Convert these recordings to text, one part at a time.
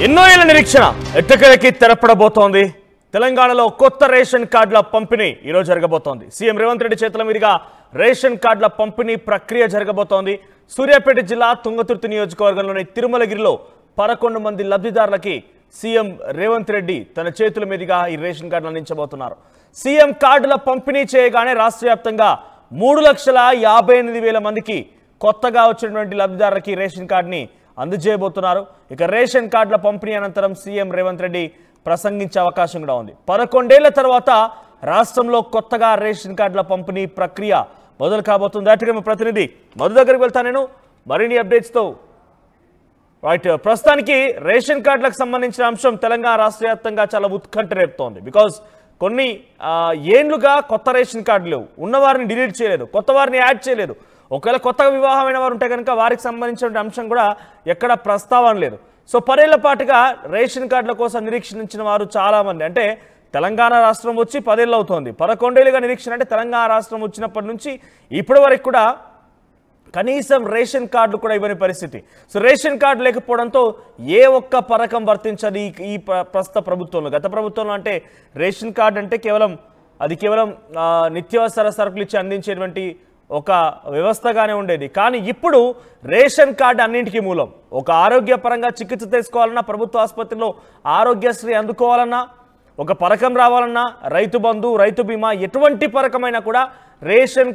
ఎన్నో ఏళ్ల నిరీక్షణ ఎట్టకేలకి తెరపడబోతోంది. తెలంగాణలో కొత్త రేషన్ కార్డుల పంపిణీ ఈరోజు జరగబోతోంది. సీఎం రేవంత్ రెడ్డి చేతుల మీదుగా రేషన్ కార్డుల పంపిణీ ప్రక్రియ జరగబోతోంది. సూర్యాపేట జిల్లా తుంగతుర్తి నియోజకవర్గంలోని తిరుమలగిరిలో 11 మంది లబ్ధిదారులకి సీఎం రేవంత్ రెడ్డి తన చేతుల మీదుగా ఈ రేషన్ కార్డులు అందించబోతున్నారు. సీఎం కార్డుల పంపిణీ చేయగానే రాష్ట్ర వ్యాప్తంగా 3,58,000 మందికి కొత్తగా వచ్చినటువంటి లబ్ధిదారులకి రేషన్ కార్డుని అందజేయబోతున్నారు. ఇక రేషన్ కార్డుల పంపిణీ అనంతరం సీఎం రేవంత్ రెడ్డి ప్రసంగించే అవకాశం కూడా ఉంది. 11 ఏళ్ల తర్వాత రాష్ట్రంలో కొత్తగా రేషన్ కార్డుల పంపిణీ ప్రక్రియ మొదలు కాబోతుంది. అటుగా మా ప్రతినిధి మధు దగ్గరికి వెళ్తాను నేను మరిన్ని అప్డేట్స్తో. రైట్, ప్రస్తుతానికి రేషన్ కార్డులకు సంబంధించిన అంశం తెలంగాణ రాష్ట్ర వ్యాప్తంగా చాలా ఉత్కంఠ రేపుతోంది. బికాజ్ కొన్ని ఏండ్లుగా కొత్త రేషన్ కార్డులు ఉన్నవారిని డిలీట్ చేయలేదు, కొత్త వారిని యాడ్ చేయలేదు. ఒకవేళ కొత్తగా వివాహమైన వారు ఉంటే కనుక వారికి సంబంధించిన అంశం కూడా ఎక్కడ ప్రస్తావన లేదు. సో 10 ఏళ్ల పాటుగా రేషన్ కార్డుల కోసం నిరీక్షించిన వారు చాలామంది, అంటే తెలంగాణ రాష్ట్రం వచ్చి 10 ఏళ్ళు అవుతోంది. 11 ఏళ్ళుగా నిరీక్షణ, అంటే తెలంగాణ రాష్ట్రం వచ్చినప్పటి నుంచి ఇప్పటి వరకు కూడా కనీసం రేషన్ కార్డులు కూడా ఇవ్వని పరిస్థితి. సో రేషన్ కార్డు లేకపోవడంతో ఏ ఒక్క పథకం వర్తించదు ఈ ప్రస్తుత ప్రభుత్వంలో. గత ప్రభుత్వంలో అంటే రేషన్ కార్డు అంటే కేవలం నిత్యావసర సరుకులు ఇచ్చి అందించేటువంటి ఒక వ్యవస్థగానే ఉండేది. కానీ ఇప్పుడు రేషన్ కార్డు అన్నింటికీ మూలం. ఒక ఆరోగ్యపరంగా చికిత్స తీసుకోవాలన్నా, ప్రభుత్వ ఆసుపత్రిలో ఆరోగ్యశ్రీ అందుకోవాలన్నా, ఒక పథకం రావాలన్నా, రైతు బంధు, రైతు బీమా, ఎటువంటి పథకమైనా కూడా రేషన్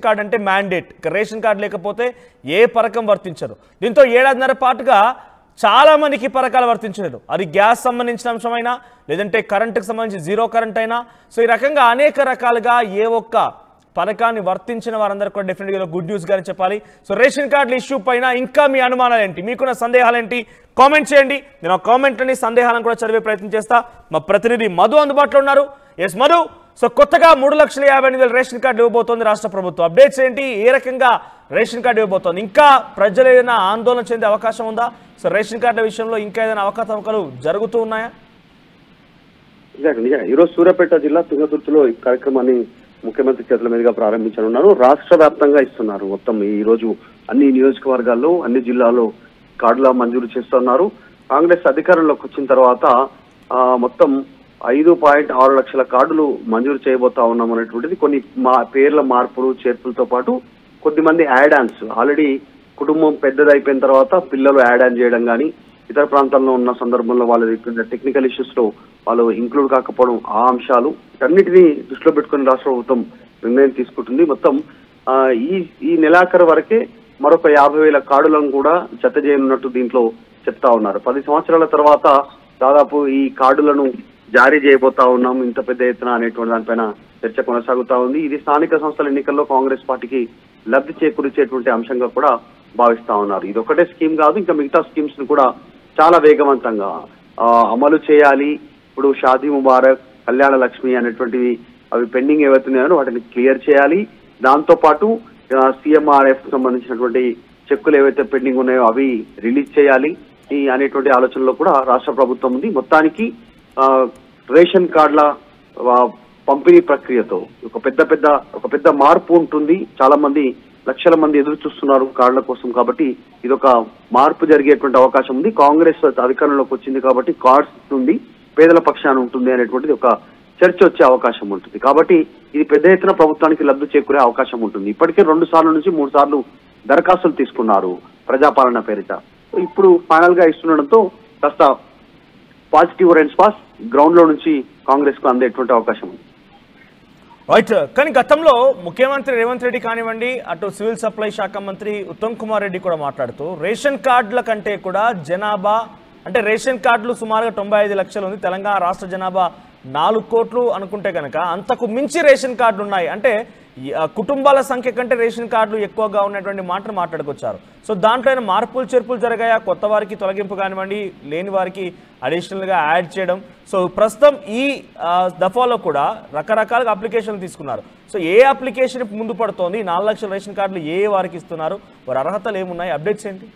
కార్డు అంటే మ్యాండేట్. రేషన్ కార్డు లేకపోతే ఏ పథకం వర్తించరు. దీంతో 7.5 పాటుగా చాలా మందికి పథకాలు వర్తించలేదు. అది గ్యాస్ సంబంధించిన అంశమైనా, లేదంటే కరెంటుకు సంబంధించి జీరో కరెంట్ అయినా. సో ఈ రకంగా అనేక రకాలుగా ఏ ఒక్క పథకాన్ని వర్తించిన వారందరూ కూడా డెఫినెట్గా గుడ్ న్యూస్ గానే చెప్పాలి. సో రేషన్ కార్డుల ఇష్యూ పైన ఇంకా మీ అనుమానాలు ఏంటి, మీకున్న సందేహాలు ఏంటి, కామెంట్ చేయండి. నేను ఆ కామెంట్లని సందేహాలను కూడా చదివే ప్రయత్నం చేస్తా. మా ప్రతినిధి మధు అందుబాటులో ఉన్నారు. ఎస్ మధు, సో కొత్తగా 3,58,000 రేషన్ కార్డు ఇవ్వబోతోంది రాష్ట్ర ప్రభుత్వం. అప్డేట్స్ ఏంటి, ఏ రకంగా రేషన్ కార్డు ఇవ్వబోతోంది? ఇంకా ప్రజలు ఏదైనా ఆందోళన చెందే అవకాశం ఉందా? సో రేషన్ కార్డుల విషయంలో ఇంకా ఏదైనా అవకతవకలు జరుగుతూ ఉన్నాయా? ఈరోజు సూర్యాపేట జిల్లా తుంగతుర్తిలో ఈ కార్యక్రమాన్ని ముఖ్యమంత్రి చేతుల మీదుగా ప్రారంభించనున్నారు. రాష్ట్ర వ్యాప్తంగా ఇస్తున్నారు. మొత్తం ఈ రోజు అన్ని నియోజకవర్గాల్లో, అన్ని జిల్లాల్లో కార్డుల మంజూరు చేస్తున్నారు. కాంగ్రెస్ అధికారంలోకి వచ్చిన తర్వాత మొత్తం 5.6 లక్షల కార్డులు మంజూరు చేయబోతా ఉన్నాం అనేటువంటిది. కొన్ని పేర్ల మార్పులు చేర్పులతో పాటు కొద్దిమంది యాడ్ ఆన్స్, ఆల్రెడీ కుటుంబం పెద్దదైపోయిన తర్వాత పిల్లలు యాడ్ ఆన్ చేయడం కానీ, ఇతర ప్రాంతాల్లో ఉన్న సందర్భంలో వాళ్ళ టెక్నికల్ ఇష్యూస్ లో వాళ్ళు ఇంక్లూడ్ కాకపోవడం, ఆ అంశాలు అన్నిటినీ దృష్టిలో పెట్టుకుని రాష్ట్ర ప్రభుత్వం నిర్ణయం తీసుకుంటుంది. మొత్తం ఈ నెలాఖరు వరకే మరొక 50,000 కార్డులను కూడా జత చేయనున్నట్టు దీంట్లో చెప్తా ఉన్నారు. 10 సంవత్సరాల తర్వాత దాదాపు ఈ కార్డులను జారీ చేయబోతా ఉన్నాం ఇంత పెద్ద ఎత్తున అనేటువంటి దానిపైన చర్చ కొనసాగుతా ఉంది. ఇది స్థానిక సంస్థల ఎన్నికల్లో కాంగ్రెస్ పార్టీకి లబ్ధి చేకూర్చేటువంటి అంశంగా కూడా భావిస్తా ఉన్నారు. ఇది ఒకటే స్కీమ్ కాదు, ఇంకా మిగతా స్కీమ్స్ ను కూడా చాలా వేగవంతంగా అమలు చేయాలి. ఇప్పుడు షాదీ ముబారక్, కళ్యాణ లక్ష్మి అనేటువంటివి అవి పెండింగ్ ఏవైతున్నాయో వాటిని క్లియర్ చేయాలి. దాంతో పాటు CMRF సంబంధించినటువంటి చెక్కులు ఏవైతే పెండింగ్ ఉన్నాయో అవి రిలీజ్ చేయాలి అనేటువంటి ఆలోచనలో కూడా రాష్ట్ర ప్రభుత్వం ఉంది. మొత్తానికి రేషన్ కార్డుల పంపిణీ ప్రక్రియతో ఒక పెద్ద మార్పు ఉంటుంది. చాలా మంది, లక్షల మంది ఎదురు చూస్తున్నారు కార్డుల కోసం. కాబట్టి ఇది ఒక మార్పు జరిగేటువంటి అవకాశం ఉంది. కాంగ్రెస్ అధికారంలోకి వచ్చింది కాబట్టి కార్డ్స్ నుండి పేదల పక్షాన ఉంటుంది అనేటువంటిది ఒక చర్చ వచ్చే అవకాశం ఉంటుంది. కాబట్టి ఇది పెద్ద ఎత్తున ప్రభుత్వానికి లబ్ధి చేకూరే అవకాశం ఉంటుంది. ఇప్పటికే 2 సార్లు నుంచి 3 సార్లు దరఖాస్తులు తీసుకున్నారు ప్రజాపాలన పేరిట. ఇప్పుడు ఫైనల్ గా ఇస్తుండడంతో కాస్త పాజిటివ్ రెస్పాన్స్ గ్రౌండ్ లో నుంచి కాంగ్రెస్ కు అందేటువంటి అవకాశం ఉంది. రైట్, కానీ గతంలో ముఖ్యమంత్రి రేవంత్ రెడ్డి కానివ్వండి, అటు సివిల్ సప్లై శాఖ మంత్రి ఉత్తమ్ కుమార్ రెడ్డి కూడా మాట్లాడుతూ రేషన్ కార్డుల కంటే కూడా జనాభా, అంటే రేషన్ కార్డులు సుమారుగా 95 లక్షలు ఉంది. తెలంగాణ రాష్ట్ర జనాభా 4 కోట్లు అనుకుంటే కనుక అంతకు మించి రేషన్ కార్డులు ఉన్నాయి. అంటే కుటుంబాల సంఖ్య కంటే రేషన్ కార్డులు ఎక్కువగా ఉన్నటువంటి మాటలు మాట్లాడుకొచ్చారు. సో దాంట్లో మార్పులు చేర్పులు జరిగాయా? కొత్త వారికి తొలగింపు కానివ్వండి, లేని వారికి అడిషనల్గా యాడ్ చేయడం. సో ప్రస్తుతం ఈ దఫాలో కూడా రకరకాలుగా అప్లికేషన్లు తీసుకున్నారు. సో ఏ అప్లికేషన్ ముందు పడుతోంది? 4 లక్షల రేషన్ కార్డులు ఏ వారికి ఇస్తున్నారు? వారి అర్హతలు ఏమున్నాయి? అప్డేట్స్ ఏంటి?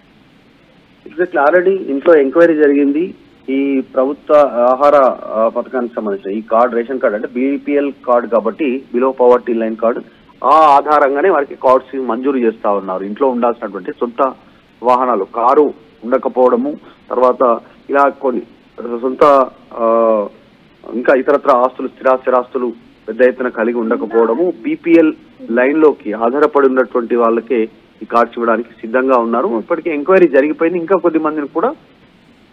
ఎగ్జాక్ట్లీ, ఆల్రెడీ ఇంట్లో ఎంక్వైరీ జరిగింది. ఈ ప్రభుత్వ ఆహార పథకానికి సంబంధించిన ఈ కార్డు, రేషన్ కార్డు అంటే BPL కార్డు కాబట్టి, బిలో పవర్టీ లైన్ కార్డు, ఆ ఆధారంగానే వారికి కార్డ్స్ మంజూరు చేస్తా ఉన్నారు. ఇంట్లో ఉండాల్సినటువంటి సొంత వాహనాలు, కారు ఉండకపోవడము, తర్వాత ఇలా కొన్ని సొంత ఇంకా ఇతరత్ర ఆస్తులు స్థిరాస్తులు పెద్ద ఎత్తున కలిగి ఉండకపోవడము, బీపీఎల్ లైన్ లోకి ఆధారపడి ఉన్నటువంటి వాళ్ళకే ఈ కార్డ్స్ ఇవ్వడానికి సిద్ధంగా ఉన్నారు. ఇప్పటికే ఎంక్వైరీ జరిగిపోయింది. ఇంకా కొద్ది మందిని కూడా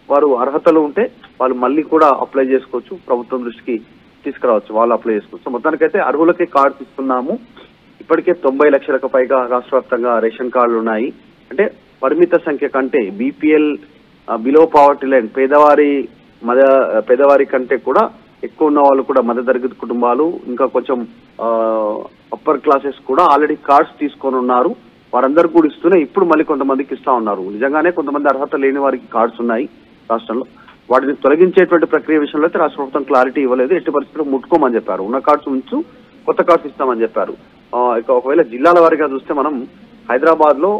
వారు అర్హతలు ఉంటే వాళ్ళు మళ్ళీ కూడా అప్లై చేసుకోవచ్చు, ప్రభుత్వం దృష్టికి తీసుకురావచ్చు, వాళ్ళు అప్లై చేసుకోవచ్చు. మొత్తానికైతే అర్హులకే కార్డ్స్ ఇస్తున్నాము. ఇప్పటికే 90 లక్షలకు పైగా రాష్ట్ర వ్యాప్తంగా రేషన్ కార్డులు ఉన్నాయి. అంటే పరిమిత సంఖ్య కంటే బీపీఎల్ బిలో పావర్టీ లైన్ పేదవారి కంటే కూడా ఎక్కువ ఉన్న వాళ్ళు కూడా మధ్యతరగతి కుటుంబాలు, ఇంకా కొంచెం అప్పర్ క్లాసెస్ కూడా ఆల్రెడీ కార్డ్స్ తీసుకొని ఉన్నారు. వారందరూ కూడా ఇస్తూనే ఇప్పుడు మళ్ళీ కొంతమందికి ఇస్తా ఉన్నారు. నిజంగానే కొంతమంది అర్హత లేని వారికి కార్డ్స్ ఉన్నాయి రాష్ట్రంలో. వాటిని తొలగించేటువంటి ప్రక్రియ విషయంలో అయితే రాష్ట్ర ప్రభుత్వం క్లారిటీ ఇవ్వలేదు. ఎట్టి పరిస్థితుల్లో ముట్టుకోమని చెప్పారు. ఉన్న కార్డ్స్ ఉంచు, కొత్త కార్డ్స్ ఇస్తామని చెప్పారు. ఇక ఒకవేళ జిల్లాల వారీగా చూస్తే మనం హైదరాబాద్ లో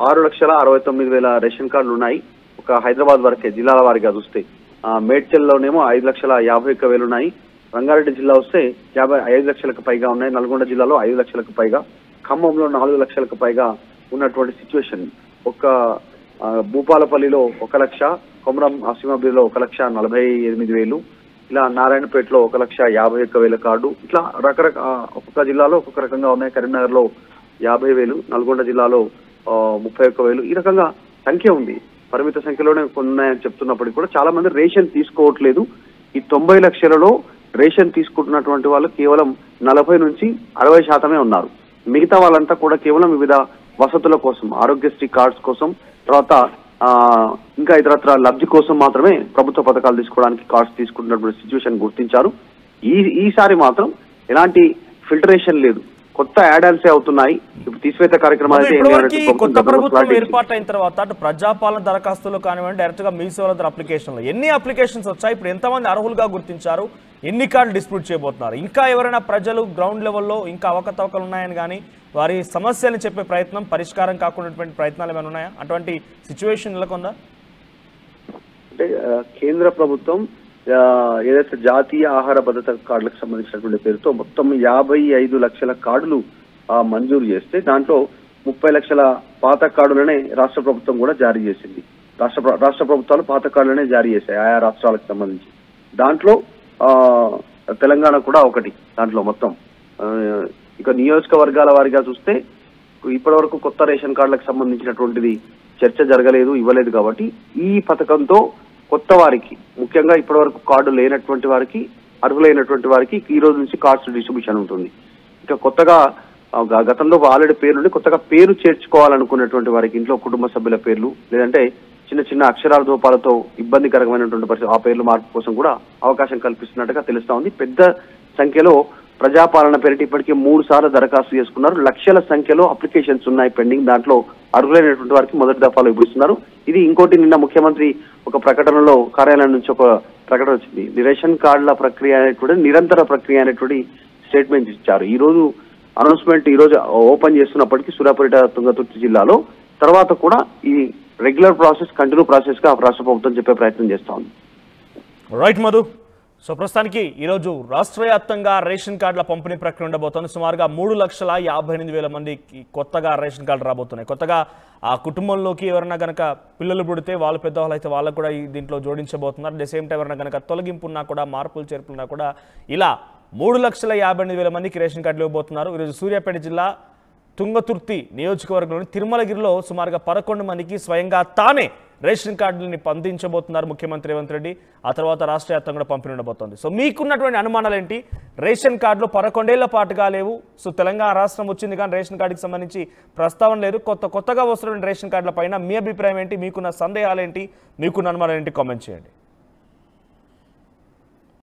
6,69,000 రేషన్ కార్డులు ఉన్నాయి. ఒక హైదరాబాద్ వరకే జిల్లాల వారీగా చూస్తే. మేడ్చల్లోనేమో 5,51,000 ఉన్నాయి. రంగారెడ్డి జిల్లా వస్తే 5 లక్షలకు పైగా ఉన్నాయి. నల్గొండ జిల్లాలో 5 లక్షలకు పైగా, ఖమ్మంలో 4 లక్షలకు పైగా ఉన్నటువంటి సిచ్యువేషన్. ఒక భూపాలపల్లిలో 1 లక్ష, కొమరం ఆసిమాబాద్లో 1,48,000, ఇలా నారాయణపేటలో 1,51,000 కార్డు. ఇట్లా ఒక్కొక్క జిల్లాలో ఒక్కొక్క రకంగా ఉన్నాయి. కరీంనగర్ లో 50,000, నల్గొండ జిల్లాలో 31,000. ఈ రకంగా సంఖ్య ఉంది. పరిమిత సంఖ్యలోనే కొన్ని ఉన్నాయని చెప్తున్నప్పటికీ కూడా చాలా మంది రేషన్ తీసుకోవట్లేదు. ఈ 90 లక్షలలో రేషన్ తీసుకుంటున్నటువంటి వాళ్ళు కేవలం 40 నుంచి 60% ఉన్నారు. మిగతా వాళ్ళంతా కూడా కేవలం వివిధ వసతుల కోసం, ఆరోగ్యశ్రీ కార్డ్స్ కోసం, తర్వాత ఇంకా ఇతరత్ర లబ్ధి కోసం మాత్రమే ప్రభుత్వ పథకాలు తీసుకోవడానికి కార్డ్స్ తీసుకుంటున్నటువంటి సిచ్యువేషన్ గుర్తించారు. ఈసారి మాత్రం ఎలాంటి ఫిల్టరేషన్ లేదు, కొత్త యాడాన్సే అవుతున్నాయి. ఇప్పుడు తీసివేత కార్యక్రమాలు కొత్త ప్రభుత్వం ఏర్పాటైన తర్వాత అటు ప్రజాపాలన దరఖాస్తులు కానివ్వండి, డైరెక్ట్ గా మీ సేవల అప్లికేషన్లు ఎన్ని అప్లికేషన్స్ వచ్చాయి, ఇప్పుడు ఎంతమంది అర్హులుగా గుర్తించారు, ఎన్ని కార్డులు డిస్ప్యూట్ చేయబోతున్నారు, ఇంకా ఎవరైనా ప్రజలు గ్రౌండ్ లెవెల్లో ఇంకా అవకతవకలు ఉన్నాయని కానీ వారి సమస్యలు చెప్పే ప్రయత్నం, పరిష్కారం కాకుండా ప్రయత్నాలు ఏమైనా ఉన్నాయా? అటువంటి సిచ్యువేషన్ నెలకొందా? అంటే కేంద్ర ప్రభుత్వం ఏదైతే జాతీయ ఆహార భద్రత కార్డులకు సంబంధించినటువంటి పేరుతో మొత్తం 55 లక్షల కార్డులు మంజూరు చేస్తే దాంట్లో 30 లక్షల పాత కార్డులనే రాష్ట్ర ప్రభుత్వం కూడా జారీ చేసింది. రాష్ట్ర ప్రభుత్వాలు పాత కార్డులనే జారీ చేశాయి ఆయా రాష్ట్రాలకు సంబంధించి. దాంట్లో తెలంగాణ కూడా ఒకటి. దాంట్లో మొత్తం ఇక నియోజకవర్గాల వారిగా చూస్తే ఇప్పటి వరకు కొత్త రేషన్ కార్డులకు సంబంధించినటువంటిది చర్చ జరగలేదు, ఇవ్వలేదు. కాబట్టి ఈ పథకంతో కొత్త వారికి, ముఖ్యంగా ఇప్పటి వరకు కార్డు లేనటువంటి వారికి, అర్హులైనటువంటి వారికి ఈ రోజు నుంచి కార్డ్స్ డిస్ట్రిబ్యూషన్ ఉంటుంది. ఇక కొత్తగా గతంలో ఆల్రెడీ పేరుండి కొత్తగా పేరు చేర్చుకోవాలనుకున్నటువంటి వారికి, ఇంట్లో కుటుంబ సభ్యుల పేర్లు లేదంటే చిన్న చిన్న అక్షరాల రూపాలతో ఇబ్బందికరమైనటువంటి పరిస్థితి, ఆ పేర్ల మార్పు కోసం కూడా అవకాశం కల్పిస్తున్నట్టుగా తెలుస్తా ఉంది. పెద్ద సంఖ్యలో ప్రజాపాలన పేరిట ఇప్పటికే 3 సార్లు దరఖాస్తు చేసుకున్నారు. లక్షల సంఖ్యలో అప్లికేషన్స్ ఉన్నాయి పెండింగ్. దాంట్లో అర్హులైనటువంటి వారికి మొదటి దఫాలో ఇప్పిస్తున్నారు. ఇది ఇంకోటి, నిన్న ముఖ్యమంత్రి ఒక ప్రకటనలో కార్యాలయం నుంచి ఒక ప్రకటన వచ్చింది. రేషన్ కార్డుల ప్రక్రియ అనేటువంటి నిరంతర ప్రక్రియ అనేటువంటి స్టేట్మెంట్ ఇచ్చారు. ఈ రోజు అనౌన్స్మెంట్ ఈ రోజు ఓపెన్ చేస్తున్నప్పటికీ సూర్యాపేట, తుంగతుర్తి జిల్లాలో తర్వాత కూడా ఈ రెగ్యులర్ ప్రాసెస్, కంటిన్యూ ప్రాసెస్ గా రాష్ట్ర ప్రభుత్వం చెప్పే ప్రయత్నం చేస్తా ఉంది. రైట్ మధు. సో ప్రస్తుతానికి ఈరోజు రాష్ట్ర వ్యాప్తంగా రేషన్ కార్డుల పంపిణీ ప్రక్రియ ఉండబోతోంది. సుమారుగా 3,58,000 మందికి కొత్తగా రేషన్ కార్డు రాబోతున్నాయి. కొత్తగా ఆ కుటుంబంలోకి ఎవరైనా కనుక పిల్లలు పుడితే, వాళ్ళు పెద్దవాళ్ళు అయితే వాళ్ళకు కూడా దీంట్లో జోడించబోతున్నారు. అట్ ద సేమ్ టైం ఎవరైనా కనుక తొలగింపు ఉన్నా కూడా, మార్పులు చేర్పులున్నా కూడా ఇలా 3,58,000 మందికి రేషన్ కార్డులు ఇవ్వబోతున్నారు. ఈరోజు సూర్యాపేట జిల్లా తుంగతుర్తి నియోజకవర్గంలోని తిరుమలగిరిలో సుమారుగా 11 మందికి స్వయంగా తానే రేషన్ కార్డులని అందించబోతున్నారు ముఖ్యమంత్రి రేవంత్ రెడ్డి. ఆ తర్వాత రాష్ట్ర వ్యాప్తంగా పంపిణీ ఉండబోతోంది. సో మీకున్నటువంటి అనుమానాలు ఏంటి? రేషన్ కార్డులు 11 ఏళ్ల పాటుగా లేవు. సో తెలంగాణ రాష్ట్రం వచ్చింది కానీ రేషన్ కార్డుకి సంబంధించి ప్రస్తావన లేదు. కొత్తగా వస్తున్న రేషన్ కార్డుల పైన మీ అభిప్రాయం ఏంటి? మీకున్న సందేహాలు ఏంటి? మీకున్న అనుమానాలు ఏంటి? కామెంట్ చేయండి.